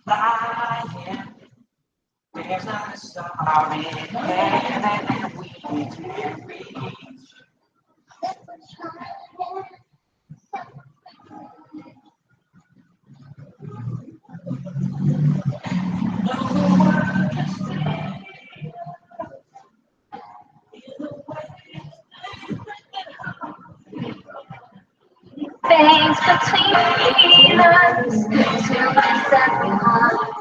Flying, there's a star in heaven we can reach. Things between us, to myself and heart.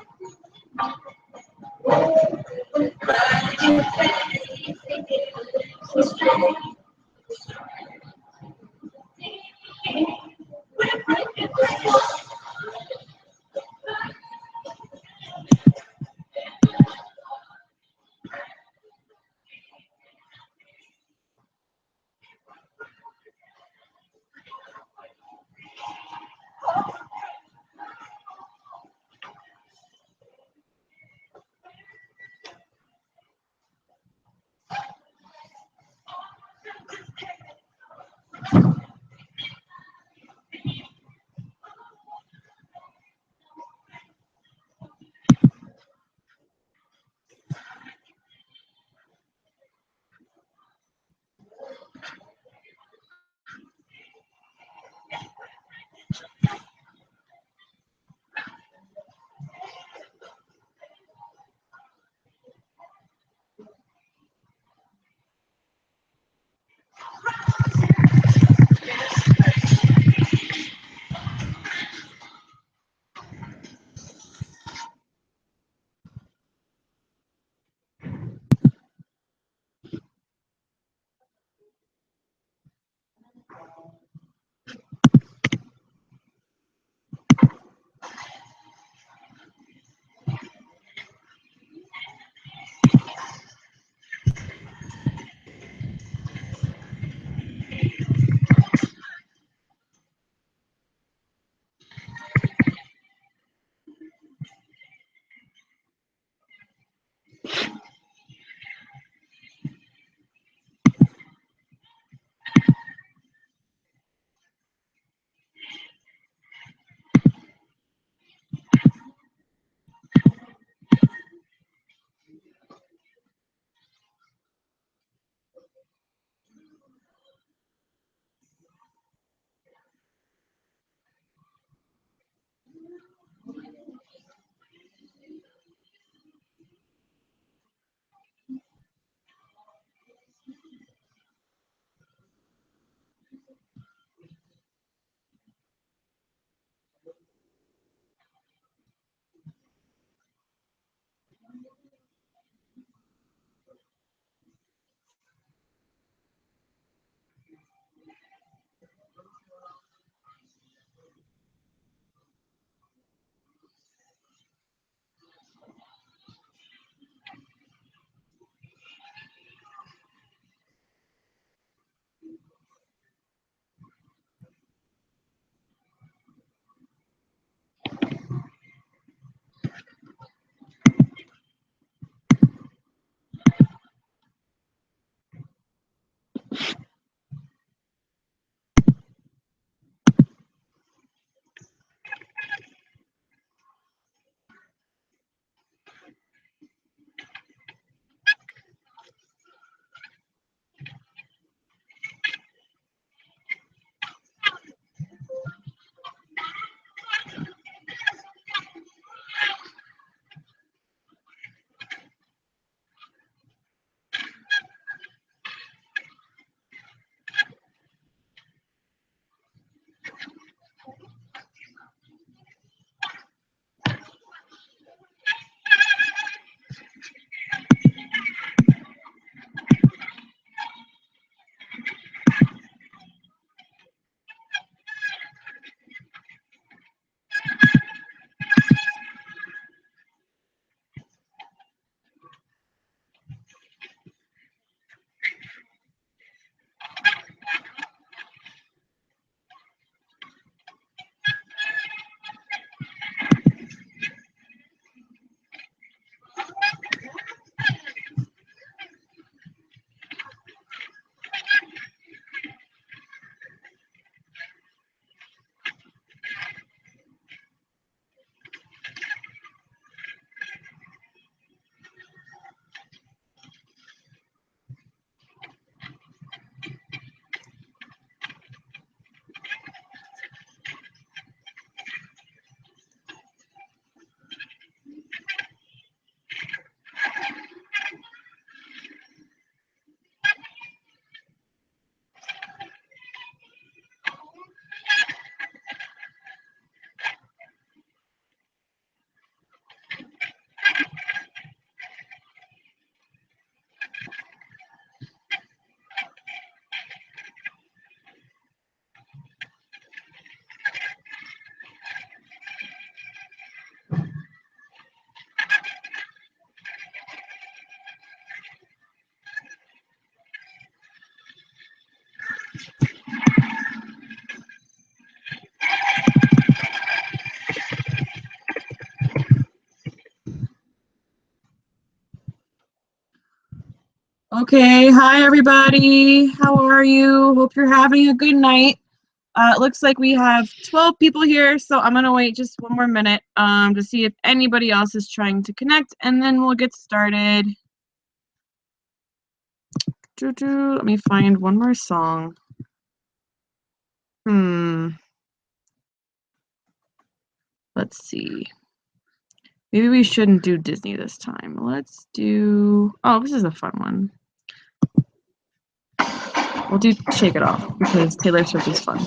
Okay, hi everybody. How are you? Hope you're having a good night. It looks like we have 12 people here, so I'm gonna wait just one more minute to see if anybody else is trying to connect, and then we'll get started. Let me find one more song. Let's see. Maybe we shouldn't do Disney this time. Let's do, oh, this is a fun one. We'll do Shake It Off because Taylor Swift is fun.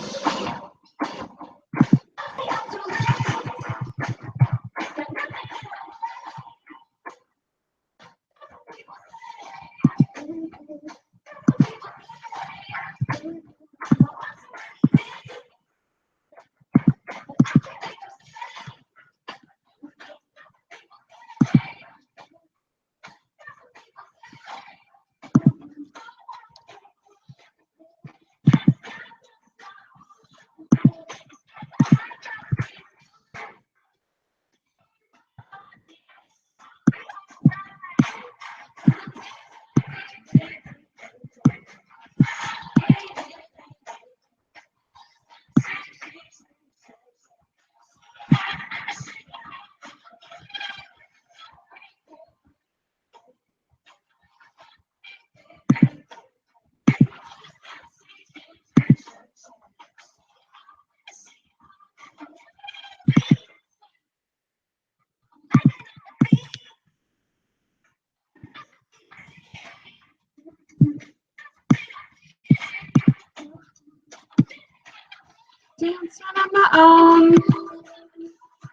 Dancing on my own,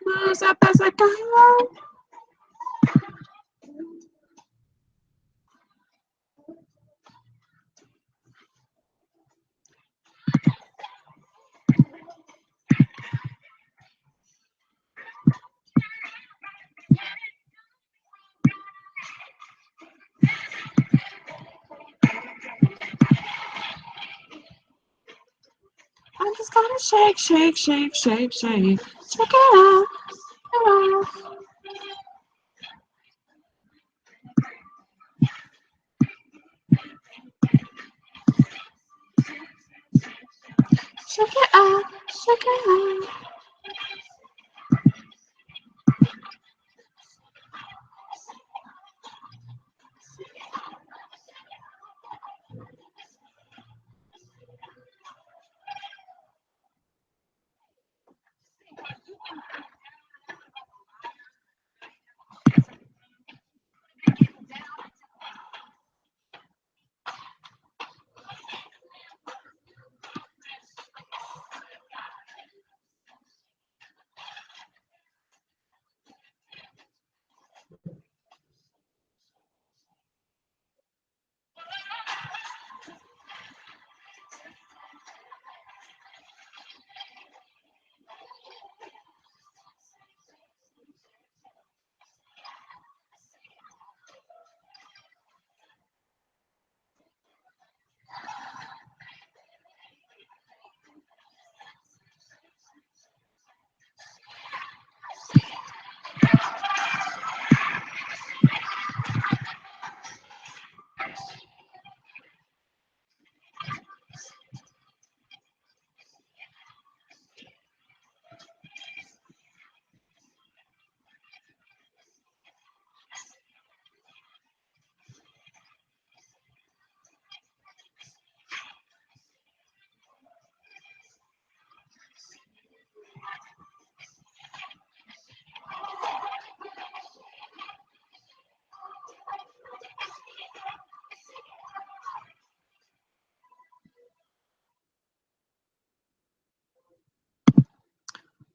moves up as I go. I'm just gonna shake, shake, shake, shake, shake. Shake it off, shake it off. Shake it off, shake it off.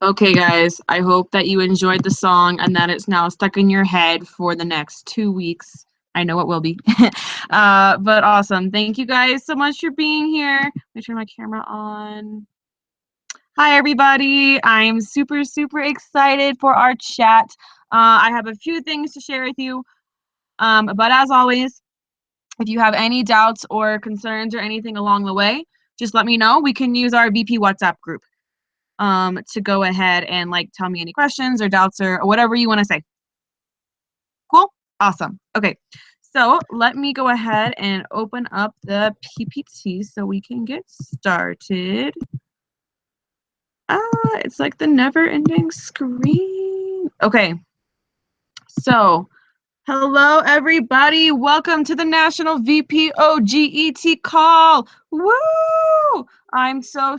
Okay, guys, I hope that you enjoyed the song and that it's now stuck in your head for the next 2 weeks. I know it will be. But awesome. Thank you guys so much for being here. Let me turn my camera on. Hi, everybody. I'm super, super excited for our chat. I have a few things to share with you. But as always, if you have any doubts or concerns or anything along the way, just let me know. We can use our VP WhatsApp group to go ahead and like tell me any questions or doubts or whatever you want to say. Cool? Awesome. Okay. So let me go ahead and open up the PPT so we can get started. It's like the never-ending screen. Okay. So, hello everybody. Welcome to the National VP oGT call. Woo! I'm so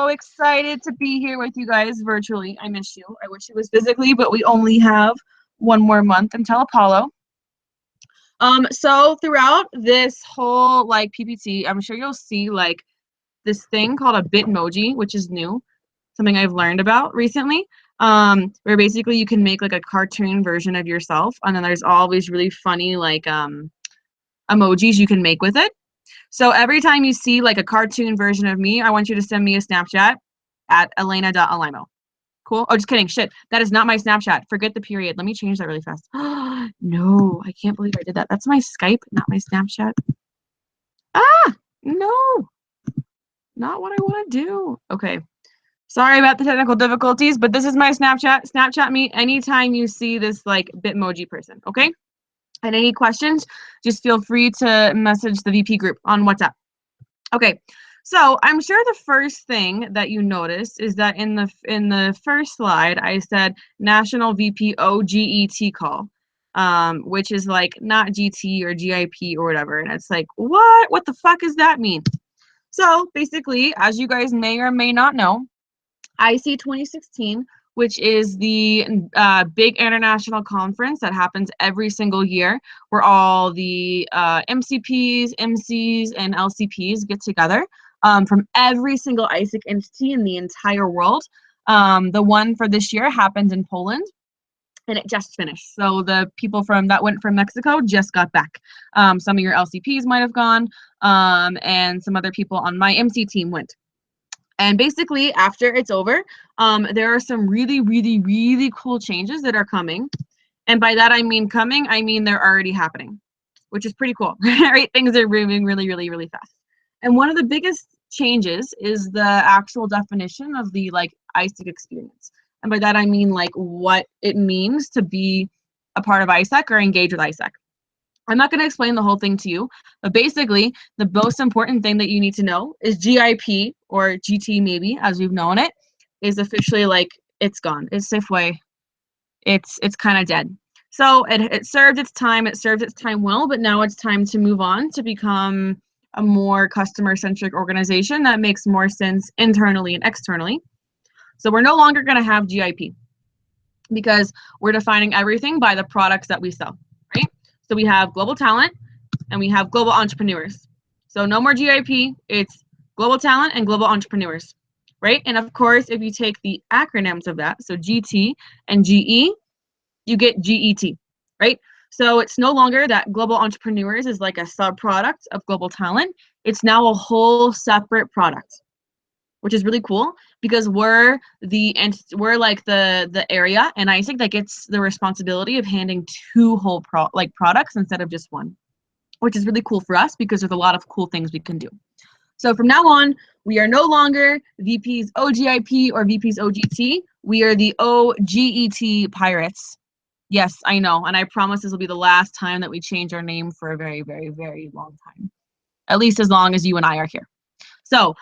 excited to be here with you guys virtually. I miss you. I wish it was physically, but we only have one more month until Apollo. So throughout this whole like PPT, I'm sure you'll see like this thing called a Bitmoji, which is new, something I've learned about recently, where basically you can make like a cartoon version of yourself, and then there's all these really funny like emojis you can make with it. So every time you see like a cartoon version of me, I want you to send me a Snapchat at elena.alimo. Cool. Oh, just kidding. Shit. That is not my Snapchat. Forget the period. Let me change that really fast. No, I can't believe I did that. That's my Skype, not my Snapchat. No. Not what I want to do. Okay. Sorry about the technical difficulties, but this is my Snapchat. Snapchat me anytime you see this like Bitmoji person, okay? And any questions, just feel free to message the VP group on WhatsApp. Okay. So I'm sure the first thing that you noticed is that in the first slide, I said National VP oGT call, which is like not GT or GIP or whatever. And it's like, what? What the fuck does that mean? So basically, as you guys may or may not know, AIESEC 2016, which is the big international conference that happens every single year, where all the MCPs, MCs, and LCPs get together from every single AIESEC entity in the entire world. The one for this year happens in Poland, and it just finished. So the people that went from Mexico just got back. Some of your LCPs might have gone, and some other people on my MC team went. And basically, after it's over, there are some really cool changes that are coming. And by that I mean coming, I mean they're already happening, which is pretty cool, right? Things are moving really fast. And one of the biggest changes is the actual definition of the like AIESEC experience. And by that I mean like what it means to be a part of AIESEC or engage with AIESEC. I'm not going to explain the whole thing to you, but basically the most important thing that you need to know is GIP or GT maybe as we've known it is officially like it's gone. It's Safeway. It's kind of dead. So it served its time. It served its time well, but now it's time to move on to become a more customer-centric organization that makes more sense internally and externally. So we're no longer going to have GIP because we're defining everything by the products that we sell, right? So we have global talent and we have global entrepreneurs. So no more GIP, it's global talent and global entrepreneurs, right? And of course, if you take the acronyms of that, so GT and GE, you get GET, right? So it's no longer that global entrepreneurs is like a sub-product of global talent. It's now a whole separate product, which is really cool because we're like the area and AIESEC that gets the responsibility of handing two whole products instead of just one, which is really cool for us because there's a lot of cool things we can do. So from now on, we are no longer VP's oGIP or VP's oGT. We are the oGET Pirates. Yes, I know, and I promise this will be the last time that we change our name for a very long time, at least as long as you and I are here. So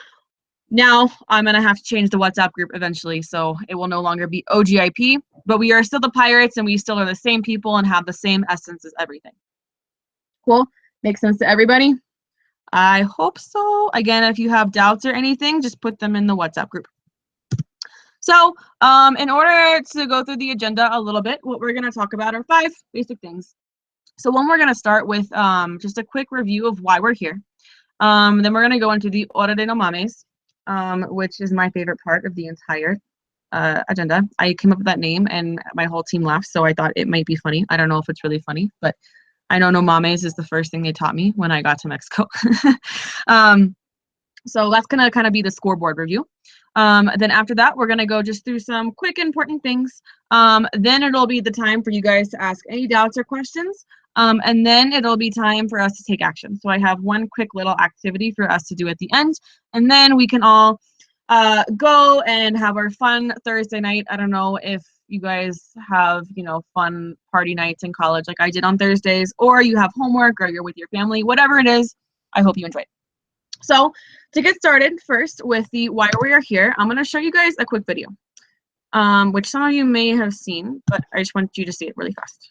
now I'm going to have to change the WhatsApp group eventually, so it will no longer be oGIP, but we are still the Pirates and we still are the same people and have the same essence as everything. Cool? Makes sense to everybody? I hope so. Again, if you have doubts or anything, just put them in the WhatsApp group. So in order to go through the agenda a little bit, what we're going to talk about are 5 basic things. So one, we're going to start with just a quick review of why we're here. Then we're going to go into the Hora de no Mames, which is my favorite part of the entire agenda. I came up with that name and my whole team laughed, so I thought it might be funny. I don't know if it's really funny, but I know no mames is the first thing they taught me when I got to Mexico. So that's going to kind of be the scoreboard review. Then after that, we're going to go just through some quick important things. Then it'll be the time for you guys to ask any doubts or questions. And then it'll be time for us to take action. So I have one quick little activity for us to do at the end. And then we can all go and have our fun Thursday night. I don't know if you guys have, you know, fun party nights in college like I did on Thursdays, or you have homework or you're with your family, whatever it is, I hope you enjoy it. So to get started first with the why we are here, I'm going to show you guys a quick video, which some of you may have seen, but I just want you to see it really fast.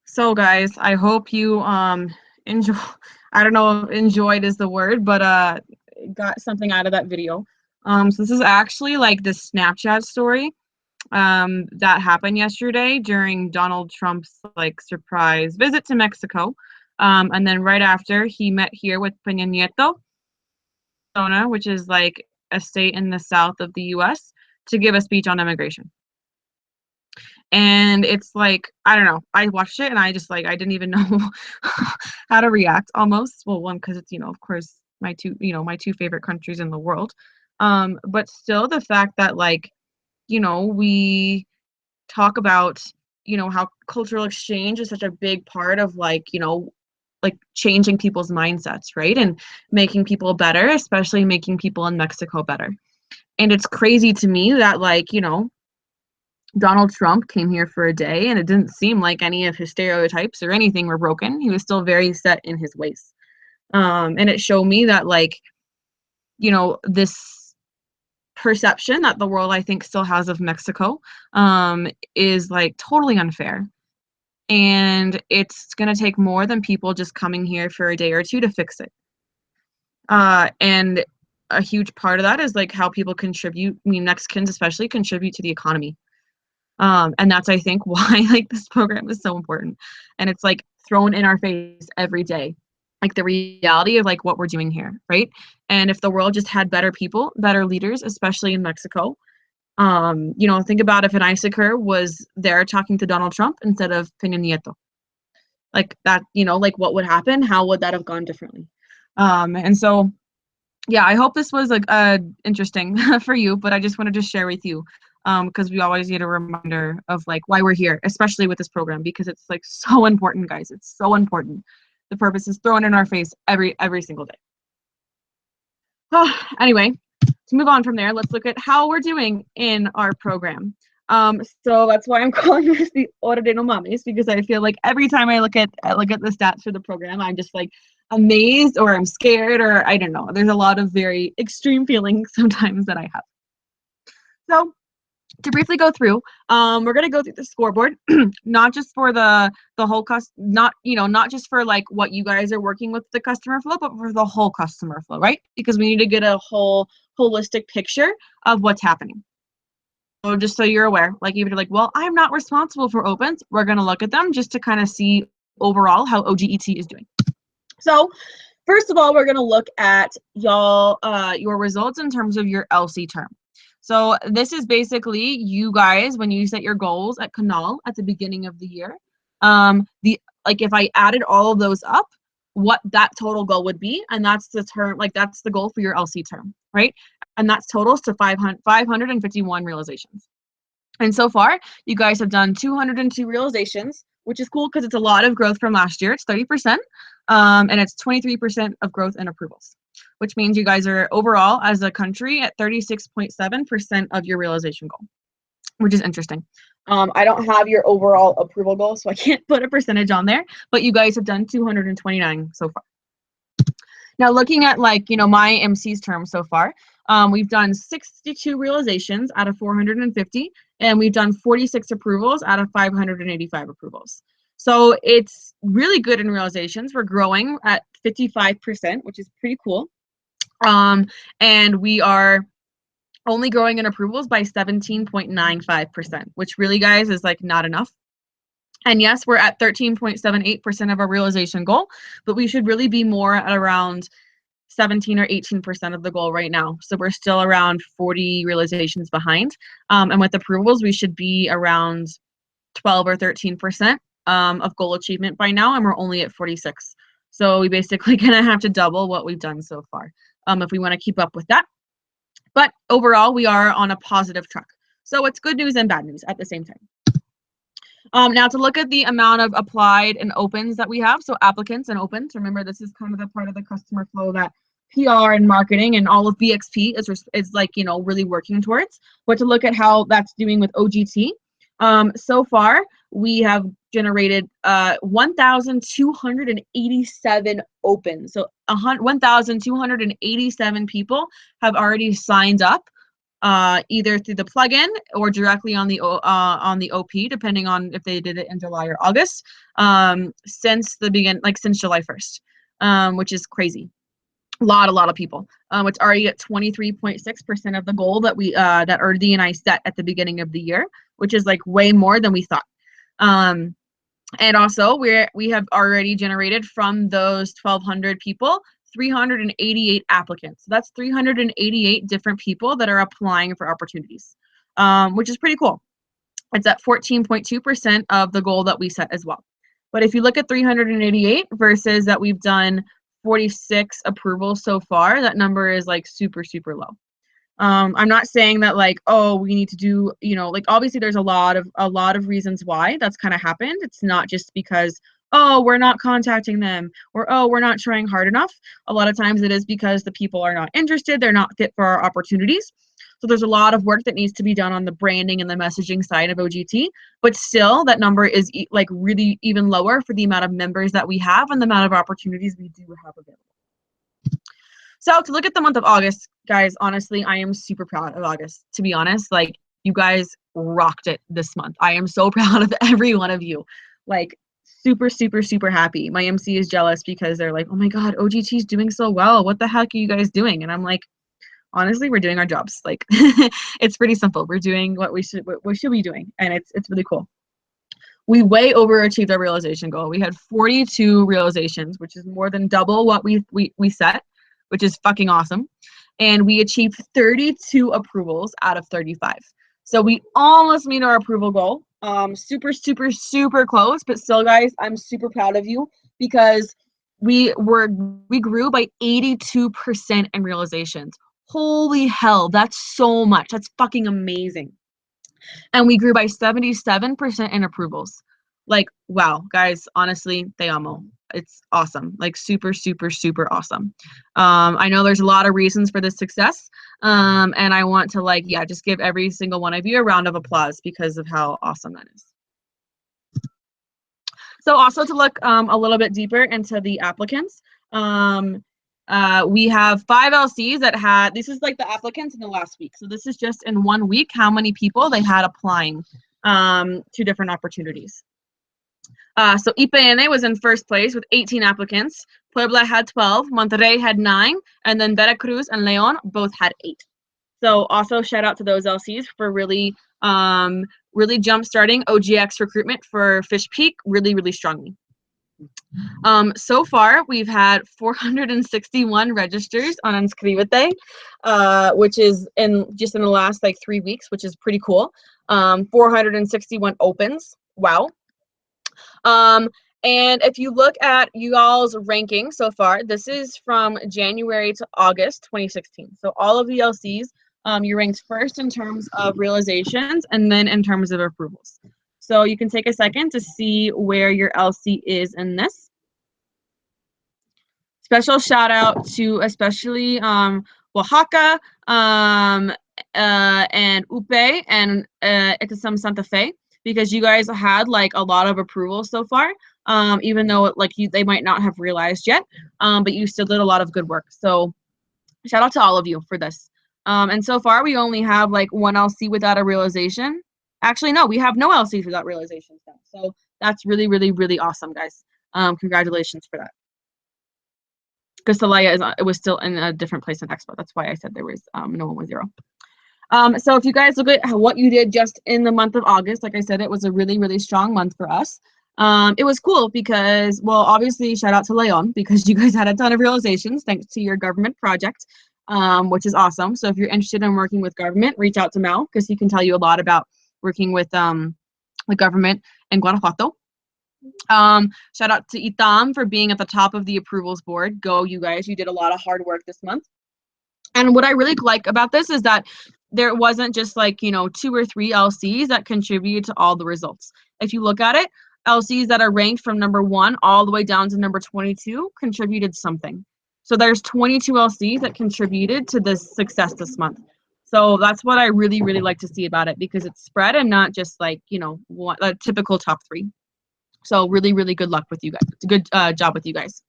So guys, I hope you enjoy, I don't know if enjoyed is the word, but got something out of that video. So this is actually like the Snapchat story that happened yesterday during Donald Trump's like surprise visit to Mexico. And then right after he met here with Peña Nieto, Arizona, which is like a state in the south of the US, to give a speech on immigration. And it's like, I don't know, I watched it and I just like, I didn't even know how to react almost. Well, one, because it's, you know, of course, my two favorite countries in the world. But still the fact that like, you know, we talk about you know, how cultural exchange is such a big part of like, you know, like changing people's mindsets, right? And making people better, especially making people in Mexico better. And it's crazy to me that, like, you know, Donald Trump came here for a day and it didn't seem like any of his stereotypes or anything were broken. He was still very set in his ways. And it showed me that, like, you know, this perception that the world, I think, still has of Mexico is like totally unfair. And it's going to take more than people just coming here for a day or two to fix it. And a huge part of that is like how people contribute, I mean, Mexicans especially contribute to the economy. And that's, I think, why like this program is so important. And it's like thrown in our face every day, like the reality of like what we're doing here, right? And if the world just had better people, better leaders, especially in Mexico, you know, think about if an AIESEC was there talking to Donald Trump instead of Peña Nieto. Like that, you know, like what would happen? How would that have gone differently? And so, yeah, I hope this was like interesting for you, but I just wanted to share with you because we always need a reminder of like why we're here, especially with this program, because it's like so important, guys. It's so important. The purpose is thrown in our face every single day. Anyway, to move on from there, let's look at how we're doing in our program. So that's why I'm calling this the Hora de No Mames, because I feel like every time I look at the stats for the program, I'm just like amazed or I'm scared or I don't know. There's a lot of very extreme feelings sometimes that I have. So to briefly go through, we're gonna go through the scoreboard, not just for the whole not just for like what you guys are working with the customer flow, but for the whole customer flow, right? Because we need to get a whole holistic picture of what's happening. So just so you're aware, like if you're like, well, I'm not responsible for opens, we're gonna look at them just to kind of see overall how oGT is doing. So first of all, we're gonna look at your results in terms of your LC term. So this is basically you guys, when you set your goals at Canal at the beginning of the year, like if I added all of those up, what that total goal would be, and that's the term, like that's the goal for your LC term, right? And that's totals to 551 realizations. And so far, you guys have done 202 realizations, which is cool because it's a lot of growth from last year. It's 30%, and it's 23% of growth in approvals, which means you guys are overall as a country at 36.7% of your realization goal, which is interesting. I don't have your overall approval goal, so I can't put a percentage on there, but you guys have done 229 so far. Now, looking at like, you know, my MC's term so far, we've done 62 realizations out of 450, and we've done 46 approvals out of 585 approvals. So it's really good in realizations. We're growing at 55%, which is pretty cool. And we are only growing in approvals by 17.95%, which really, guys, is like not enough. And yes, we're at 13.78% of our realization goal, but we should really be more at around 17 or 18% of the goal right now. So we're still around 40 realizations behind. And with approvals, we should be around 12 or 13% of goal achievement by now, and we're only at 46. So we basically gonna have to double what we've done so far if we want to keep up with that. But overall, we are on a positive track. So it's good news and bad news at the same time. Now to look at the amount of applied and opens that we have, so applicants and opens, remember this is kind of the part of the customer flow that PR and marketing and all of BXP is like, you know, really working towards, but to look at how that's doing with oGT. So far, we have generated 1,287 opens. So 1,287 people have already signed up, either through the plugin or directly on the OP, depending on if they did it in July or August, since July 1st, which is crazy. A lot of people. It's already at 23.6% of the goal that we that Erdi and I set at the beginning of the year, which is like way more than we thought. And also we have already generated from those 1,200 people 388 applicants. So that's 388 different people that are applying for opportunities, which is pretty cool. It's at 14.2% of the goal that we set as well. But if you look at 388 versus that we've done 46 approvals so far, that number is like super, super low. I'm not saying that like, oh, we need to do, you know, like obviously there's a lot of reasons why that's kind of happened. It's not just because, oh, we're not contacting them, or oh, we're not trying hard enough. A lot of times it is because the people are not interested, they're not fit for our opportunities. So there's a lot of work that needs to be done on the branding and the messaging side of oGT, but still that number is like really even lower for the amount of members that we have and the amount of opportunities we do have available. So to look at the month of August, guys, honestly, I am super proud of August. To be honest, like you guys rocked it this month. I am so proud of every one of you. Like super, super, super happy. My MC is jealous because they're like, oh my God, oGT is doing so well. What the heck are you guys doing? And I'm like, honestly, we're doing our jobs. Like it's pretty simple. We're doing what we should be doing. And it's really cool. We way overachieved our realization goal. We had 42 realizations, which is more than double what we set, which is fucking awesome. And we achieved 32 approvals out of 35. So we almost meet our approval goal. Super, super, super close, but still, guys, I'm super proud of you because we grew by 82% in realizations. Holy hell, that's so much. That's fucking amazing. And we grew by 77% in approvals. Like, wow, guys, honestly, te amo. It's awesome. Like super, super, super awesome. I know there's a lot of reasons for this success. And I want to like, yeah, just give every single one of you a round of applause because of how awesome that is. So also to look a little bit deeper into the applicants, we have 5 LCs that had, this is like the applicants in the last week. So this is just in 1 week, how many people they had applying to different opportunities. So IPN was in first place with 18 applicants. Puebla had 12, Monterrey had 9, and then Veracruz and León both had 8. So also shout out to those LCs for really, really jump-starting OGX recruitment for Fish Peak really, really strongly. So far, we've had 461 registers on Inscríbete, which is just in the last like 3 weeks, which is pretty cool. 461 opens. Wow. And if you look at you all's ranking so far, this is from January to August 2016. So all of the LCs, you ranked first in terms of realizations and then in terms of approvals. So you can take a second to see where your LC is in this. Special shout out to especially Oaxaca and Upe and Etasam Santa Fe, because you guys had like a lot of approvals so far, even though like they might not have realized yet, but you still did a lot of good work. So shout out to all of you for this. And so far we only have like 1 LC without a realization. Actually, no, we have no LCs without realizations now. So that's really, really, really awesome, guys. Congratulations for that. Because Celaya it was still in a different place in Expo. That's why I said there was no one with 0. So if you guys look at what you did just in the month of August, like I said, it was a really, really strong month for us. It was cool because, well, obviously shout out to Leon because you guys had a ton of realizations thanks to your government project, which is awesome. So if you're interested in working with government, reach out to Mel because he can tell you a lot about working with the government in Guanajuato. Shout out to Itam for being at the top of the approvals board. Go, you guys. You did a lot of hard work this month. And what I really like about this is that there wasn't just like, you know, 2 or 3 LCs that contributed to all the results. If you look at it, LCs that are ranked from number 1 all the way down to number 22 contributed something. So there's 22 LCs that contributed to this success this month. So that's what I really, really like to see about it because it's spread and not just like, you know, a typical top 3. So really, really good luck with you guys. Good job with you guys.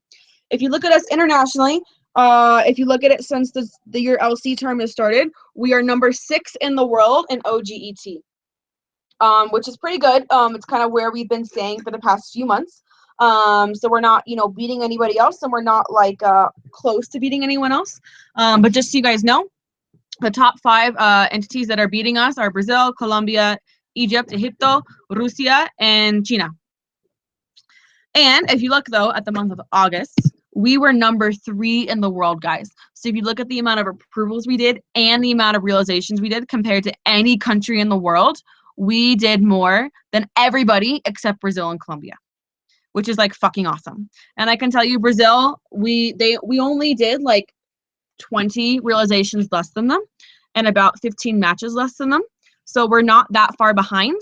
If you look at us internationally, if you look at it since your LC term has started, we are number 6 in the world in oGT, which is pretty good. It's kind of where we've been staying for the past few months. So we're not, you know, beating anybody else, and we're not like close to beating anyone else. But just so you guys know, the top 5 entities that are beating us are Brazil, Colombia, Egypt, Egipto, Russia, and China. And if you look, though, at the month of August, we were number 3 in the world, guys. So if you look at the amount of approvals we did and the amount of realizations we did compared to any country in the world, we did more than everybody except Brazil and Colombia, which is like fucking awesome. And I can tell you, Brazil, we only did like 20 realizations less than them. and about 15 matches less than them. So we're not that far behind.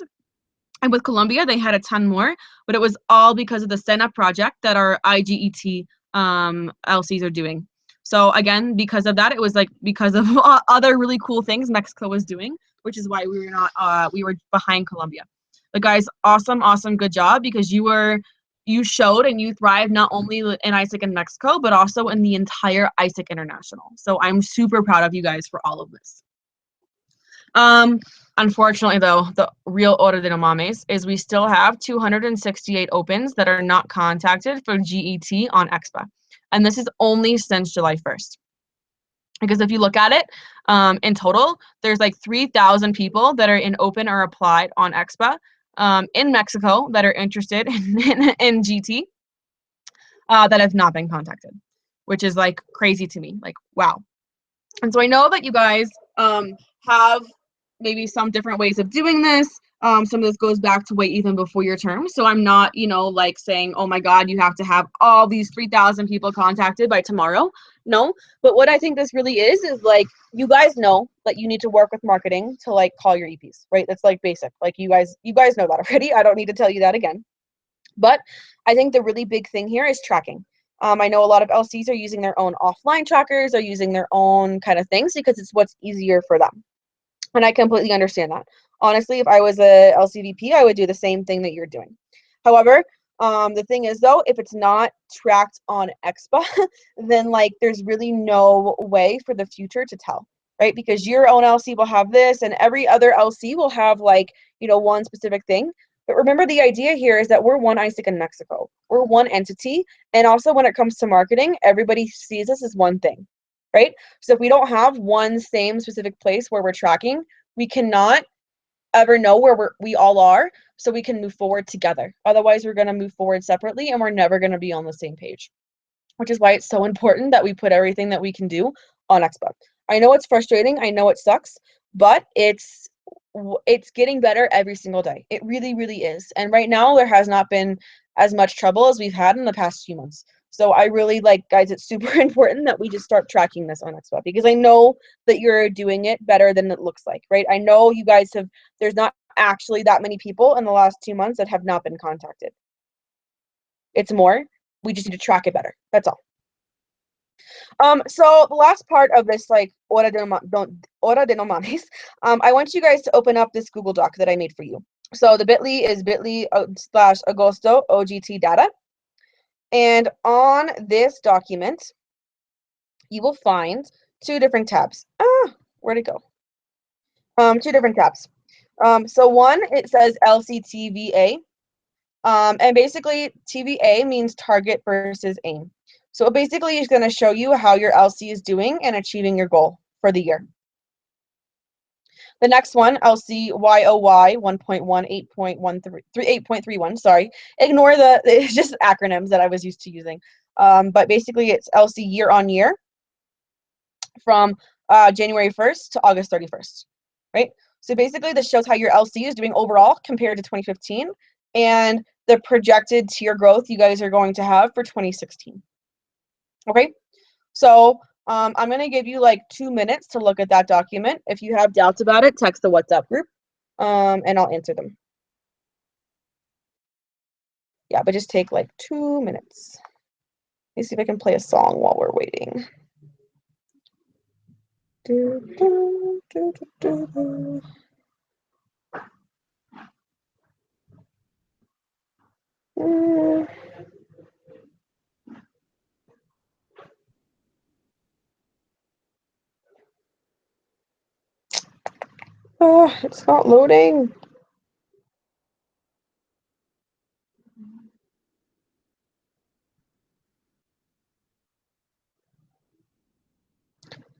And with Columbia, they had a ton more, but it was all because of the stand-up project that our IGET LCs are doing. So again, because of that, it was like because of other really cool things Mexico was doing, which is why we were not we were behind Columbia. But guys, awesome, good job, because you showed and you thrived not only in AIESEC in Mexico, but also in the entire AIESEC International. So I'm super proud of you guys for all of this. Unfortunately, though, the real Hora de no Mames is we still have 268 opens that are not contacted for GET on EXPA. And this is only since July 1st. Because if you look at it, in total, there's like 3,000 people that are in open or applied on EXPA in Mexico that are interested in GT that have not been contacted, which is like crazy to me. Like, wow. And so I know that you guys have maybe some different ways of doing this. Some of this goes back to way even before your term. So I'm not, like saying, oh my God, you have to have all these 3,000 people contacted by tomorrow. No, but what I think this really is like, you guys know that you need to work with marketing to like call your EPs, right? That's like basic. Like you guys know that already. I don't need to tell you that again. But I think the really big thing here is tracking. I know a lot of LCs are using their own offline trackers, are using their own kind of things because it's what's easier for them. And I completely understand that. Honestly, if I was a LCVP, I would do the same thing that you're doing. However, the thing is though, if it's not tracked on EXPA, then like there's really no way for the future to tell, right? Because your own LC will have this and every other LC will have like, one specific thing. But remember, the idea here is that we're one AIESEC in Mexico. We're one entity. And also when it comes to marketing, everybody sees us as one thing, right? So if we don't have one same specific place where we're tracking, we cannot ever know where we all are so we can move forward together. Otherwise, we're going to move forward separately and we're never going to be on the same page, which is why it's so important that we put everything that we can do on EXPA. I know it's frustrating. I know it sucks, but it's getting better every single day. It really, really is. And right now, there has not been as much trouble as we've had in the past few months. So I really guys, it's super important that we just start tracking this on EXPA because I know that you're doing it better than it looks like, right? I know you guys there's not actually that many people in the last 2 months that have not been contacted. It's more. We just need to track it better. That's all. So the last part of this, like, Hora de no Mames, I want you guys to open up this Google Doc that I made for you. So the bit.ly is bit.ly/agosto OGT data. And on this document, you will find 2 different tabs. Where'd it go? 2 different tabs. So one, it says LCTVA. And basically, TVA means target versus aim. So basically, it's going to show you how your LC is doing and achieving your goal for the year. The next one, LCYOY 1.1 8.31, sorry. Ignore it's just acronyms that I was used to using. But basically, it's LC year on year from January 1st to August 31st, right? So basically, this shows how your LC is doing overall compared to 2015 and the projected tier growth you guys are going to have for 2016. Okay, so I'm going to give you like 2 minutes to look at that document. If you have doubts about it, text the WhatsApp group and I'll answer them. Yeah, but just take like 2 minutes. Let me see if I can play a song while we're waiting. Oh, it's not loading.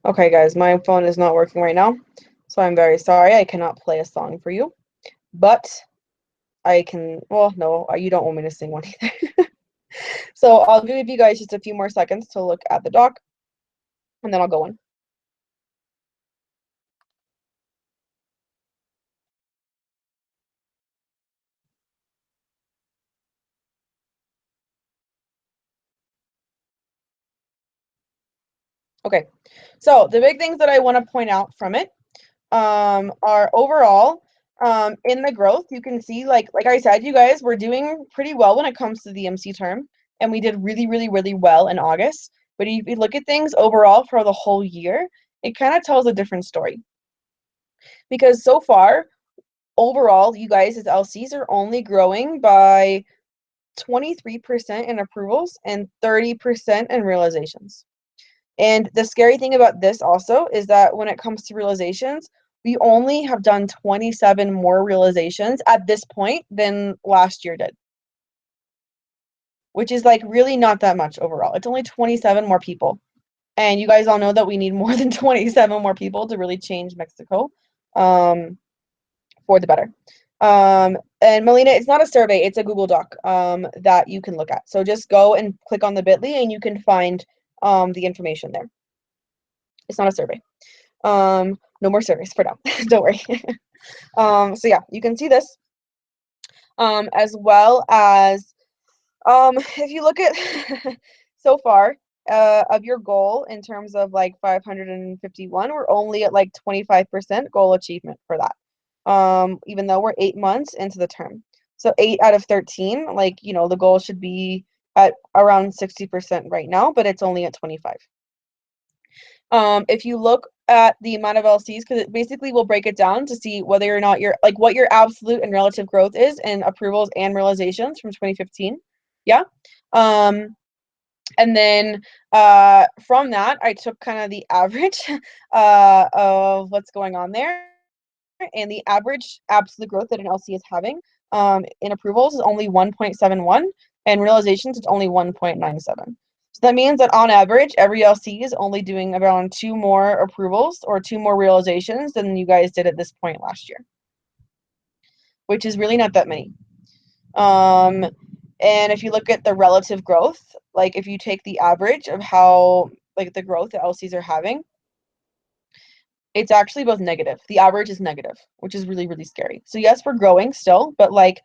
Okay, guys, my phone is not working right now, so I'm very sorry. I cannot play a song for you, but I can, well, no, you don't want me to sing one either. So I'll give you guys just a few more seconds to look at the doc, and then I'll go on. Okay, so the big things that I want to point out from it our overall in the growth, you can see like I said, you guys, we're doing pretty well when it comes to the MC term, and we did really, really, really well in August. But if you look at things overall for the whole year, it kind of tells a different story. Because so far, overall, you guys as LCs are only growing by 23% in approvals and 30% in realizations. And the scary thing about this also is that when it comes to realizations, we only have done 27 more realizations at this point than last year did, which is like really not that much overall. It's only 27 more people. And you guys all know that we need more than 27 more people to really change Mexico for the better. And Melina, it's not a survey, it's a Google Doc that you can look at. So just go and click on the bit.ly and you can find the information there. It's not a survey. No more surveys for now. Don't worry. So yeah, you can see this. As well as if you look at so far of your goal in terms of like 551, we're only at like 25% goal achievement for that. Even though we're 8 months into the term. So 8 out of 13, like, you know, the goal should be at around 60% right now, but it's only at 25. If you look at the amount of LCs, because it basically will break it down to see whether or not you're like what your absolute and relative growth is in approvals and realizations from 2015. Yeah. And then from that, I took kind of the average of what's going on there. And the average absolute growth that an LC is having in approvals is only 1.71, and realizations it's only 1.97. So that means that on average, every LC is only doing around 2 more approvals or 2 more realizations than you guys did at this point last year, which is really not that many. And if you look at the relative growth, like if you take the average of how like the growth that LCs are having, it's actually both negative. The average is negative, which is really, really scary. So yes, we're growing still, but like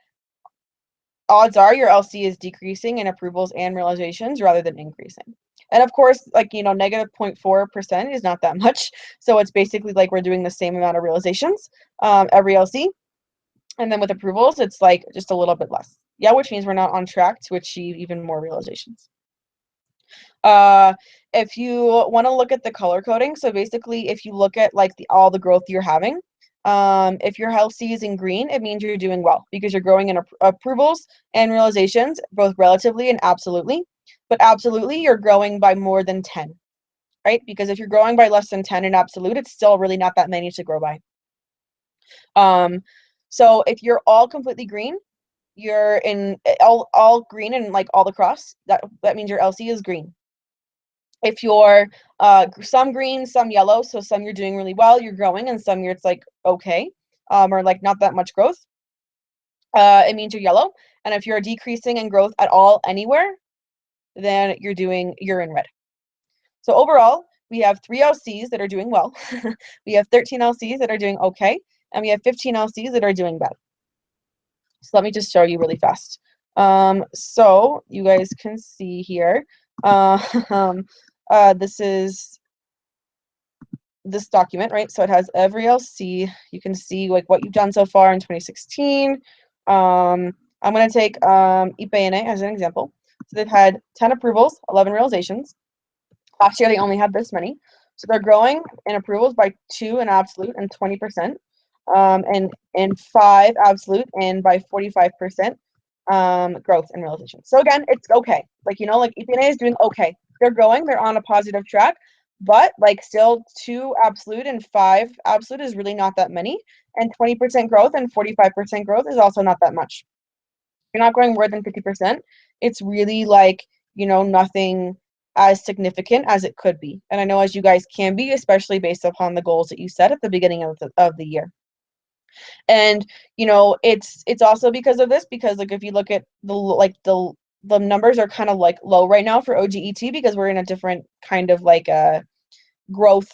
odds are your LC is decreasing in approvals and realizations rather than increasing. And of course, like, you know, negative 0.4% is not that much. So it's basically like we're doing the same amount of realizations every LC. And then with approvals, it's like just a little bit less. Yeah, which means we're not on track to achieve even more realizations. If you want to look at the color coding, so basically if you look at like all the growth you're having, if your LC is in green, it means you're doing well because you're growing in approvals and realizations, both relatively and absolutely. But absolutely, you're growing by more than 10, right? Because if you're growing by less than 10 in absolute, it's still really not that many to grow by. So if you're all completely green, you're in all green and like all the cross, that means your LC is green. If you're some green, some yellow, so some you're doing really well, you're growing, and some it's like okay, or like not that much growth, it means you're yellow. And if you're decreasing in growth at all anywhere, then you're in red. So overall, we have 3 LCs that are doing well. We have 13 LCs that are doing okay, and we have 15 LCs that are doing bad. So let me just show you really fast. So you guys can see here. This is this document, right? So it has every LC. You can see like what you've done so far in 2016. I'm going to take AIESEC as an example. So they've had 10 approvals, 11 realizations. Last year they only had this many. So they're growing in approvals by 2 in absolute and 20%, and 5 absolute and by 45% growth in realizations. So again, it's okay. Like, you know, like AIESEC is doing okay. They're growing, they're on a positive track, but like still 2 absolute and 5 absolute is really not that many. And 20% growth and 45% growth is also not that much. You're not growing more than 50%. It's really like, you know, nothing as significant as it could be. And I know as you guys can be, especially based upon the goals that you set at the beginning of the year. And you know, it's also because of this, because like if you look at the numbers are kind of like low right now for oGT because we're in a different kind of like a growth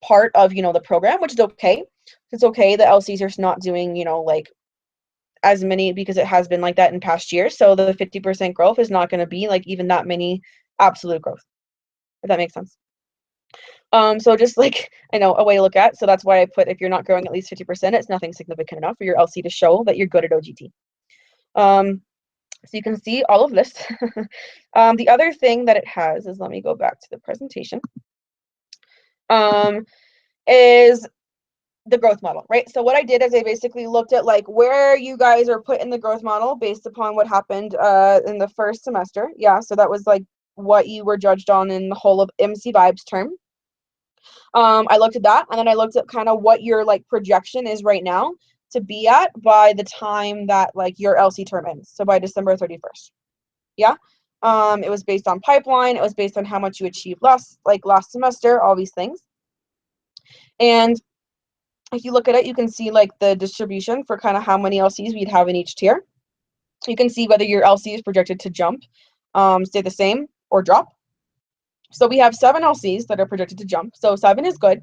part of, you know, the program, which is okay. It's okay that LCs are not doing, you know, like as many because it has been like that in past years. So the 50% growth is not going to be like even that many absolute growth, if that makes sense. So just like, I know, a way to look at, so that's why I put if you're not growing at least 50%, it's nothing significant enough for your LC to show that you're good at oGT. So you can see all of this. The other thing that it has is, let me go back to the presentation, is the growth model, right? So what I did is I basically looked at like where you guys are put in the growth model based upon what happened in the first semester. Yeah, so that was like what you were judged on in the whole of MC Vibes term. I looked at that, and then I looked at kind of what your like projection is right now to be at by the time that like your LC term ends. So by December 31st. Yeah. It was based on pipeline. It was based on how much you achieved last semester, all these things. And if you look at it, you can see like the distribution for kind of how many LCs we'd have in each tier. You can see whether your LC is projected to jump, stay the same, or drop. So we have 7 LCs that are projected to jump. So 7 is good.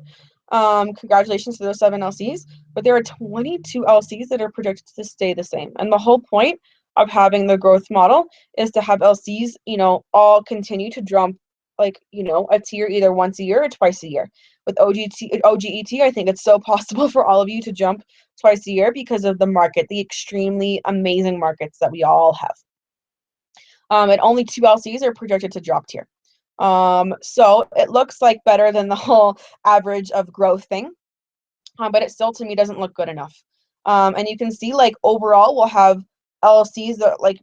Congratulations to those 7 LCs. But there are 22 LCs that are projected to stay the same. And the whole point of having the growth model is to have LCs, you know, all continue to jump, like, you know, a tier either once a year or twice a year. With oGT, I think it's so possible for all of you to jump twice a year because of the market, the extremely amazing markets that we all have. And only 2 LCs are projected to drop tier. So it looks like better than the whole average of growth thing, but it still to me doesn't look good enough. And you can see like overall we'll have LCs that like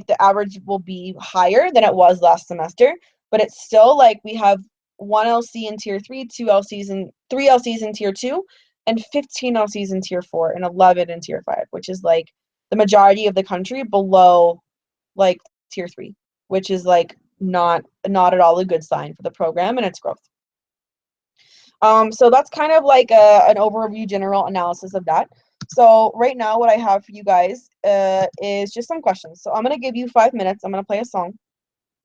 the average will be higher than it was last semester, but it's still like we have 1 LC in tier 3, 2 LCs and 3 LCs in tier 2, and 15 LCs in tier 4 and 11 in tier 5, which is like the majority of the country below like tier 3, which is like not at all a good sign for the program and its growth. So that's kind of like an overview general analysis of that. So right now what I have for you guys is just some questions. So I'm going to give you 5 minutes. I'm going to play a song.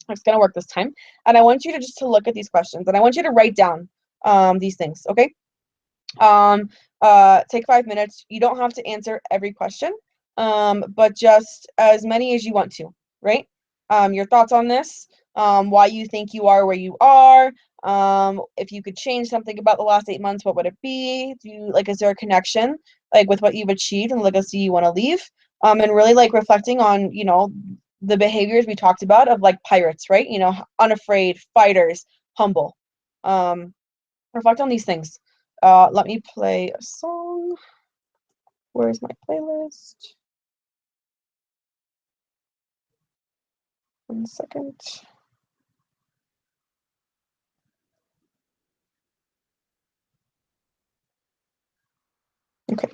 It's going to work this time. And I want you to just look at these questions, and I want you to write down these things, okay? Take 5 minutes. You don't have to answer every question, but just as many as you want to, right? Your thoughts on this, why you think you are where you are, if you could change something about the last 8 months, what would it be? Is there a connection like with what you've achieved and the legacy you want to leave? And really like reflecting on, you know, the behaviors we talked about of like pirates, right? You know, unafraid, fighters, humble. Reflect on these things. Let me play a song. Where's my playlist? 1 second. Okay.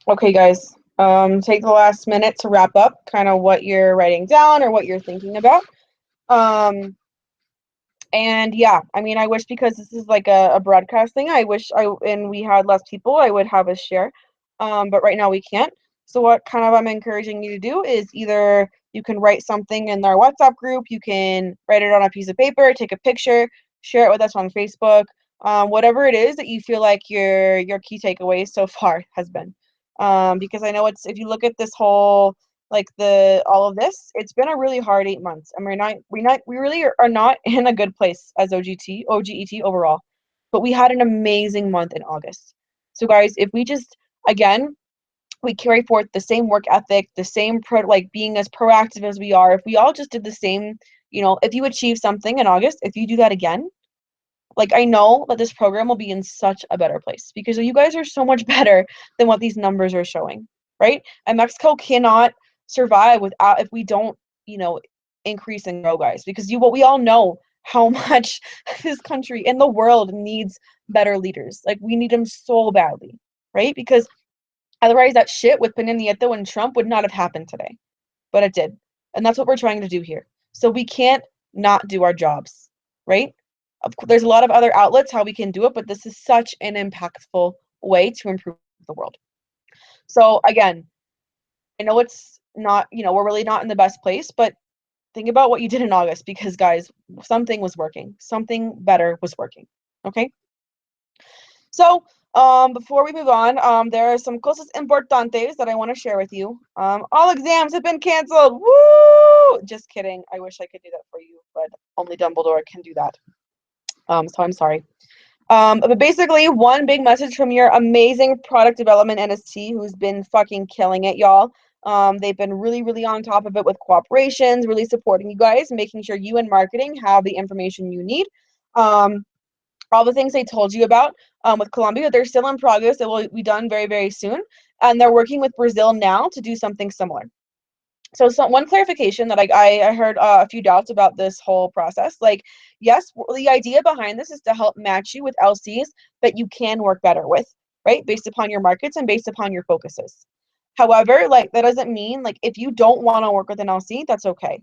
Okay, guys, take the last minute to wrap up kind of what you're writing down or what you're thinking about. And yeah, I mean, I wish, because this is like a broadcast thing, I wish and we had less people, I would have us share. But right now we can't. So what kind of I'm encouraging you to do is either you can write something in our WhatsApp group, you can write it on a piece of paper, take a picture, share it with us on Facebook, whatever it is that you feel like your key takeaways so far has been. Because I know if you look at this whole, like all of this, it's been a really hard 8 months, and we really are not in a good place as OGET overall. But we had an amazing month in August. So guys, if we just, again, we carry forth the same work ethic, the same like being as proactive as we are, if we all just did the same, if you achieve something in August, if you do that again, like, I know that this program will be in such a better place, because you guys are so much better than what these numbers are showing, right? And Mexico cannot survive if we don't, increase and grow, guys, because what we all know how much this country and the world needs better leaders. Like, we need them so badly, right? Because otherwise that shit with Peña Nieto and Trump would not have happened today, but it did. And that's what we're trying to do here. So we can't not do our jobs, right? Of course, there's a lot of other outlets how we can do it, but this is such an impactful way to improve the world. So again, I know it's not, we're really not in the best place, but think about what you did in August, because guys, something was working. Something better was working. Okay? So before we move on, there are some cosas importantes that I want to share with you. All exams have been canceled. Woo! Just kidding. I wish I could do that for you, but only Dumbledore can do that. So I'm sorry. But basically, one big message from your amazing product development NST, who's been fucking killing it, y'all. They've been really, really on top of it with cooperations, really supporting you guys, making sure you and marketing have the information you need. All the things they told you about with Colombia, they're still in progress. It will be done very, very soon. And they're working with Brazil now to do something similar. So one clarification that I heard a few doubts about this whole process. Like, yes, the idea behind this is to help match you with LCs that you can work better with, right? Based upon your markets and based upon your focuses. However, like, that doesn't mean, like, if you don't want to work with an LC, that's okay.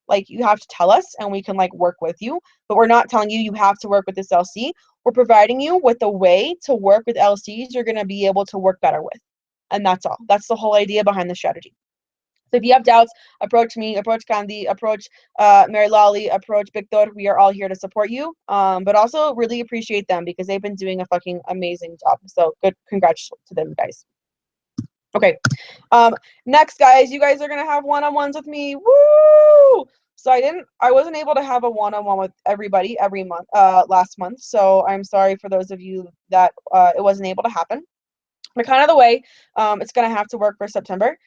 Like, you have to tell us and we can, like, work with you, but we're not telling you you have to work with this LC. We're providing you with a way to work with LCs you're going to be able to work better with. And that's all. That's the whole idea behind the strategy. So if you have doubts, approach me, approach Candy, approach Mary Lolly, approach Victor. We are all here to support you. But also really appreciate them, because they've been doing a fucking amazing job. So good, congrats to them, guys. Okay. Next, guys, you guys are gonna have one-on-ones with me. Woo! So I wasn't able to have a one-on-one with everybody every month, last month. So I'm sorry for those of you that it wasn't able to happen. But kind of the way it's gonna have to work for September.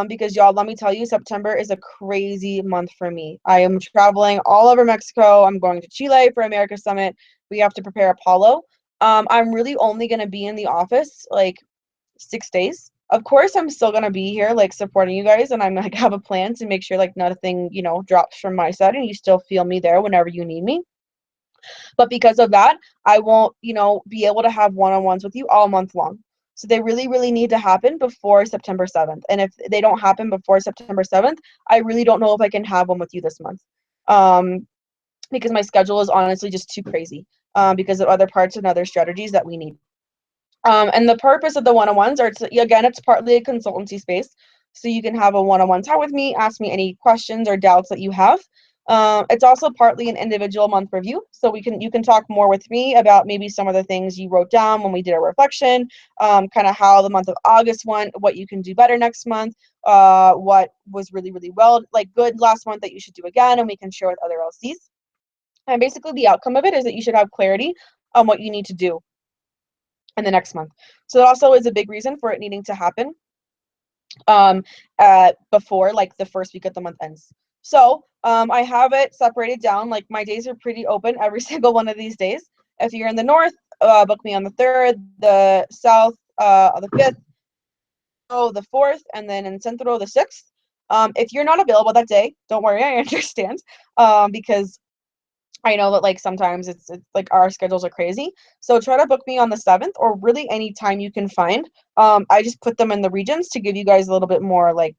Because y'all, let me tell you, September is a crazy month for me. I am traveling all over Mexico. I'm going to Chile for America Summit. We have to prepare Apollo. I'm really only going to be in the office like 6 days. Of course, I'm still going to be here, like, supporting you guys, and I'm like have a plan to make sure, like, nothing, drops from my side, and you still feel me there whenever you need me. But because of that, I won't, be able to have one-on-ones with you all month long. So they really, really need to happen before September 7th. And if they don't happen before September 7th, I really don't know if I can have one with you this month. Because my schedule is honestly just too crazy because of other parts and other strategies that we need. And the purpose of the one-on-ones are, again, it's partly a consultancy space. So you can have a one-on-one time with me, ask me any questions or doubts that you have. It's also partly an individual month review. So you can talk more with me about maybe some of the things you wrote down when we did our reflection, kind of how the month of August went, what you can do better next month, what was really, really well, like good last month that you should do again, and we can share with other LCs. And basically the outcome of it is that you should have clarity on what you need to do in the next month. So that also is a big reason for it needing to happen before like the first week of the month ends. So I have it separated down, like my days are pretty open every single one of these days. If you're in the north, book me on the 3rd, the south, the 5th, the 4th, and then in Centro, the 6th. If you're not available that day, don't worry, I understand, because I know that like sometimes it's like our schedules are crazy. So try to book me on the 7th or really any time you can find. I just put them in the regions to give you guys a little bit more like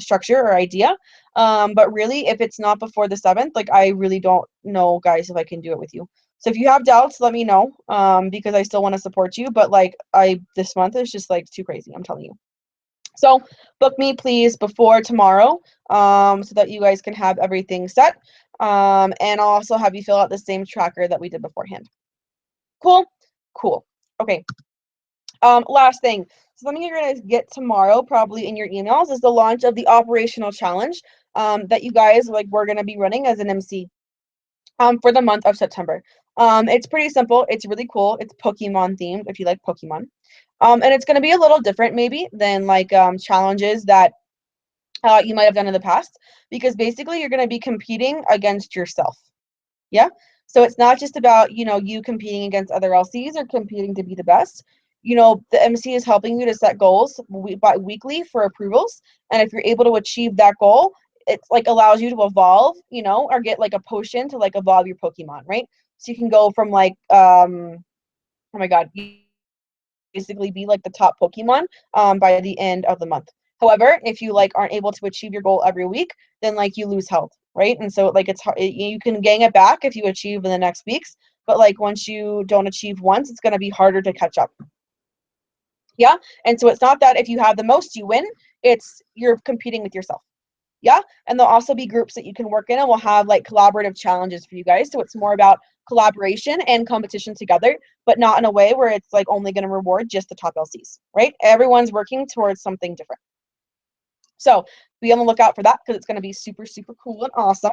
structure or idea. But really, if it's not before the 7th, like I really don't know, guys, if I can do it with you. So if you have doubts, let me know because I still want to support you. But like this month is just like too crazy, I'm telling you. So book me please before tomorrow so that you guys can have everything set. And I'll also have you fill out the same tracker that we did beforehand. Cool? Cool. Okay. Last thing. Something you're going to get tomorrow, probably in your emails, is the launch of the operational challenge that you guys we're going to be running as an MC for the month of September. It's pretty simple. It's really cool. It's Pokemon themed if you like Pokemon. And it's going to be a little different maybe than like challenges that you might have done in the past, because basically you're going to be competing against yourself. Yeah. So it's not just about, you competing against other LCs or competing to be the best. The MC is helping you to set goals weekly for approvals. And if you're able to achieve that goal, it's like allows you to evolve, or get like a potion to like evolve your Pokemon, right? So you can go from like, oh my God, basically be like the top Pokemon by the end of the month. However, if you like aren't able to achieve your goal every week, then like you lose health, right? And so like it's hard, you can gain it back if you achieve in the next weeks, but like once you don't achieve once, it's going to be harder to catch up. Yeah. And so it's not that if you have the most you win, it's you're competing with yourself. Yeah. And there'll also be groups that you can work in, and we'll have like collaborative challenges for you guys. So it's more about collaboration and competition together, but not in a way where it's like only going to reward just the top LCs, right? Everyone's working towards something different. So be on the lookout for that because it's going to be super, super cool and awesome.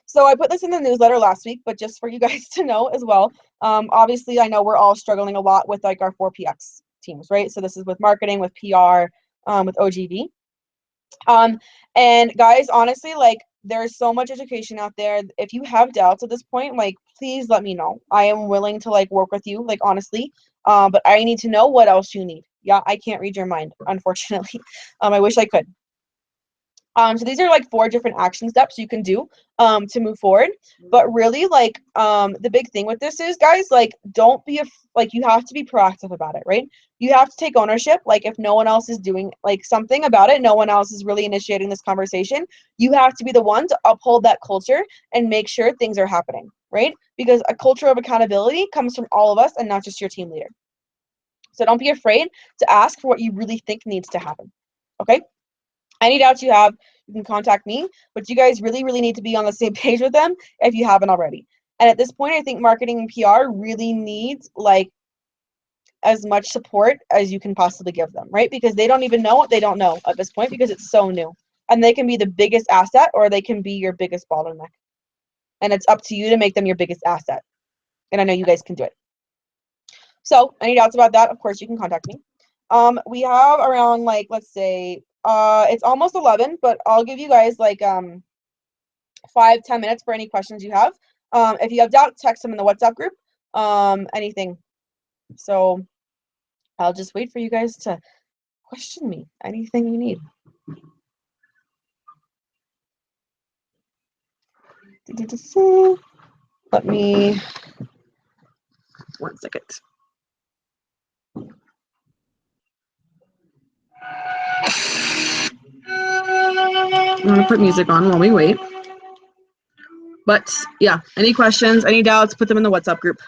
So I put this in the newsletter last week, but just for you guys to know as well. Obviously, I know we're all struggling a lot with like our 4PX teams, right? So this is with marketing, with PR, with OGV. And guys, honestly, like there's so much education out there. If you have doubts at this point, like please let me know. I am willing to like work with you, like honestly. But I need to know what else you need. Yeah, I can't read your mind, unfortunately. I wish I could. So these are like 4 different action steps you can do to move forward. But really, like the big thing with this is, guys, like don't be you have to be proactive about it, right? You have to take ownership. Like if no one else is doing like something about it, no one else is really initiating this conversation, you have to be the one to uphold that culture and make sure things are happening, right? Because a culture of accountability comes from all of us and not just your team leader. So don't be afraid to ask for what you really think needs to happen. Okay? Any doubts you have, you can contact me, but you guys really, really need to be on the same page with them if you haven't already. And at this point, I think marketing and PR really needs like as much support as you can possibly give them, right? Because they don't even know what they don't know at this point because it's so new. And they can be the biggest asset or they can be your biggest bottleneck. And it's up to you to make them your biggest asset. And I know you guys can do it. So any doubts about that, of course, you can contact me. We have around like, let's say, it's almost 11, but I'll give you guys like 5-10 minutes for any questions you have. If you have doubts, text them in the WhatsApp group, anything. So I'll just wait for you guys to question me, anything you need. Let me, 1 second. I'm gonna put music on while we wait. But yeah, any questions, any doubts, put them in the WhatsApp group.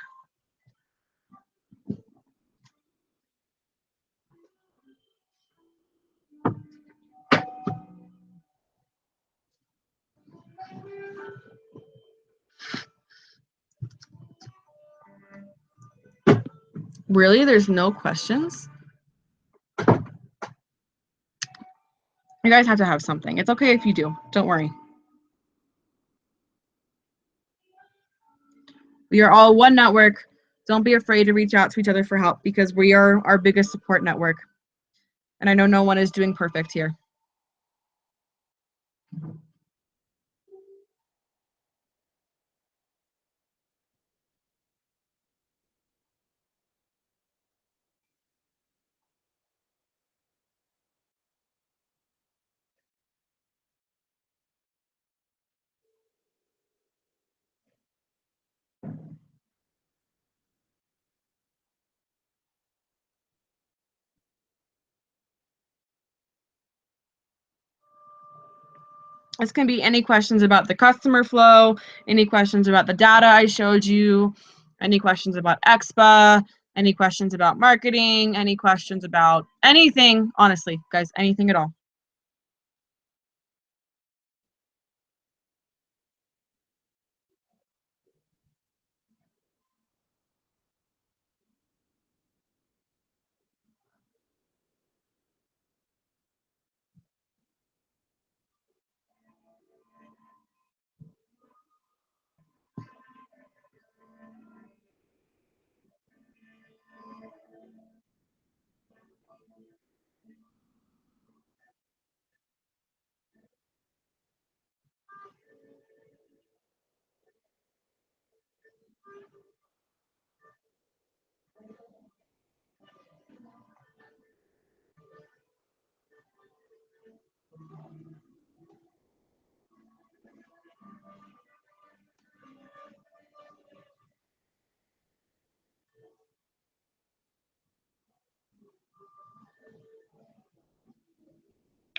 Really? There's no questions? You guys have to have something. It's okay if you do. Don't worry. We are all one network. Don't be afraid to reach out to each other for help because we are our biggest support network. And I know no one is doing perfect here. This can be any questions about the customer flow, any questions about the data I showed you, any questions about EXPA, any questions about marketing, any questions about anything, honestly, guys, anything at all.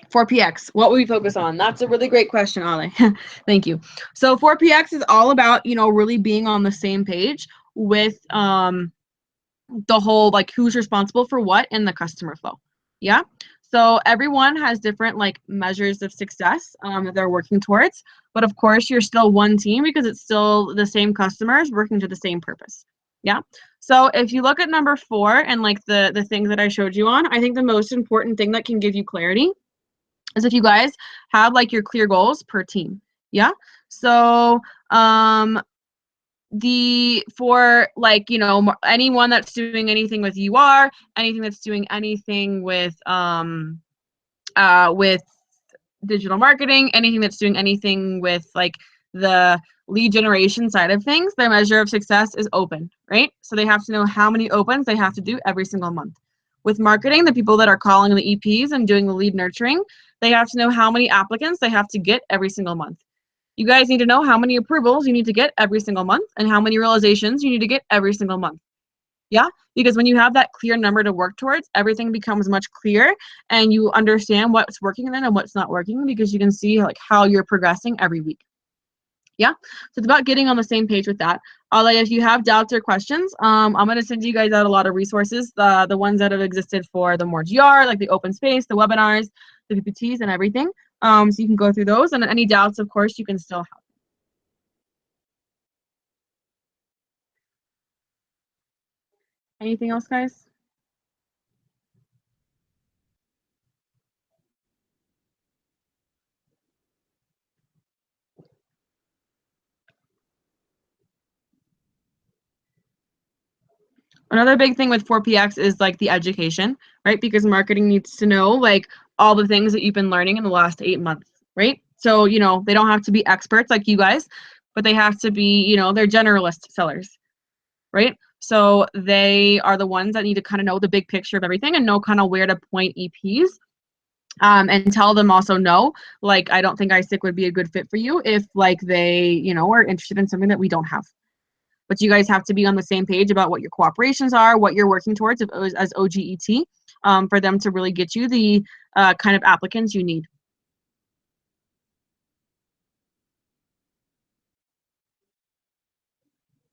For PX, what will we focus on? That's a really great question, Ale. Thank you. So 4PX is all about, really being on the same page with the whole, like, who's responsible for what in the customer flow. Yeah. So everyone has different, like, measures of success that they're working towards. But of course, you're still one team because it's still the same customers working to the same purpose. Yeah. So if you look at number 4 and, like, the things that I showed you on, I think the most important thing that can give you clarity is if you guys have, like, your clear goals per team. Yeah. So for, like, anyone that's doing anything with UR, anything that's doing anything with digital marketing, anything that's doing anything with, like, the lead generation side of things, their measure of success is open, right? So they have to know how many opens they have to do every single month. With marketing, the people that are calling the EPs and doing the lead nurturing, they have to know how many applicants they have to get every single month. You guys need to know how many approvals you need to get every single month and how many realizations you need to get every single month. Yeah, because when you have that clear number to work towards, everything becomes much clearer and you understand what's working then and what's not working because you can see, like, how you're progressing every week. Yeah, so it's about getting on the same page with that. If you have doubts or questions, I'm going to send you guys out a lot of resources, the ones that have existed for the more GR, like the open space, the webinars, the PPTs, and everything. So you can go through those, and any doubts, of course, you can still have. Anything else, guys? Another big thing with 4PX is, like, the education, right? Because marketing needs to know, like, all the things that you've been learning in the last 8 months, right? So, they don't have to be experts like you guys, but they have to be, they're generalist sellers, right? So they are the ones that need to kind of know the big picture of everything and know kind of where to point EPs. And tell them also no, like, I don't think AIESEC would be a good fit for you if, like, they, are interested in something that we don't have. But you guys have to be on the same page about what your cooperations are, what you're working towards as oGT, for them to really get you the kind of applicants you need.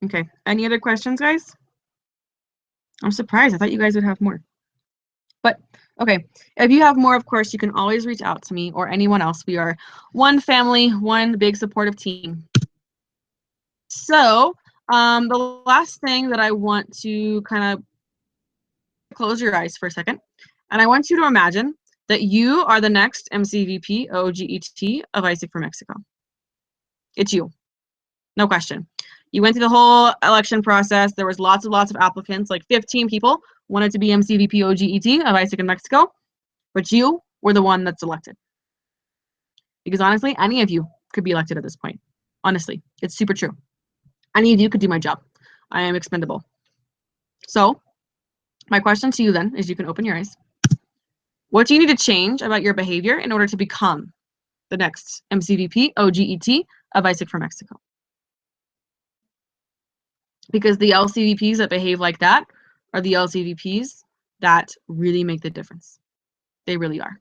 Okay, any other questions, guys? I'm surprised. I thought you guys would have more. But okay, if you have more, of course, you can always reach out to me or anyone else. We are one family, one big supportive team. So the last thing that I want to kind of close your eyes for a second, and I want you to imagine that you are the next MCVP oGT of AIESEC for Mexico. It's you, no question. You went through the whole election process. There was lots of applicants, like 15 people wanted to be MCVP oGT of AIESEC in Mexico, but you were the one that's elected. Because honestly, any of you could be elected at this point. Honestly, it's super true. Any of you could do my job. I am expendable. So my question to you then is, you can open your eyes. What do you need to change about your behavior in order to become the next MCVP oGT of AIESEC for Mexico? Because the LCVPs that behave like that are the LCVPs that really make the difference. They really are.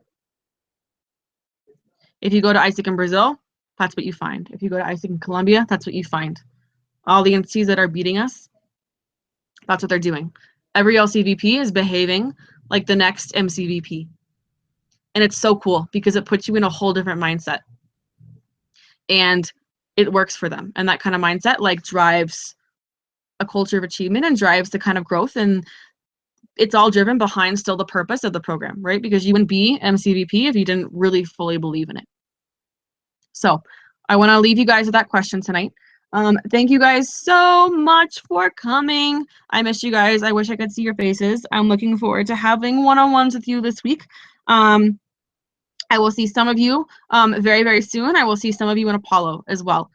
If you go to AIESEC in Brazil, that's what you find. If you go to AIESEC in Colombia, that's what you find. All the entities that are beating us, that's what they're doing. Every LCVP is behaving like the next MCVP. And it's so cool because it puts you in a whole different mindset. And it works for them. And that kind of mindset like drives a culture of achievement and drives the kind of growth. And it's all driven behind still the purpose of the program, right? Because you wouldn't be MCVP if you didn't really fully believe in it. So I want to leave you guys with that question tonight. Thank you guys so much for coming. I miss you guys. I wish I could see your faces. I'm looking forward to having one-on-ones with you this week. I will see some of you very, very soon. I will see some of you in Apollo as well.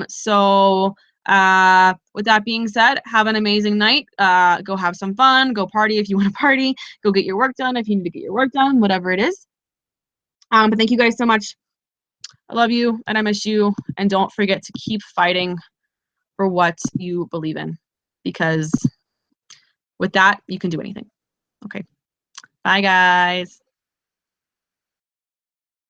So with that being said, have an amazing night. Go have some fun. Go party if you want to party. Go get your work done if you need to get your work done, whatever it is. But thank you guys so much. I love you and I miss you. And don't forget to keep fighting for what you believe in, because with that, you can do anything. Okay. Bye, guys.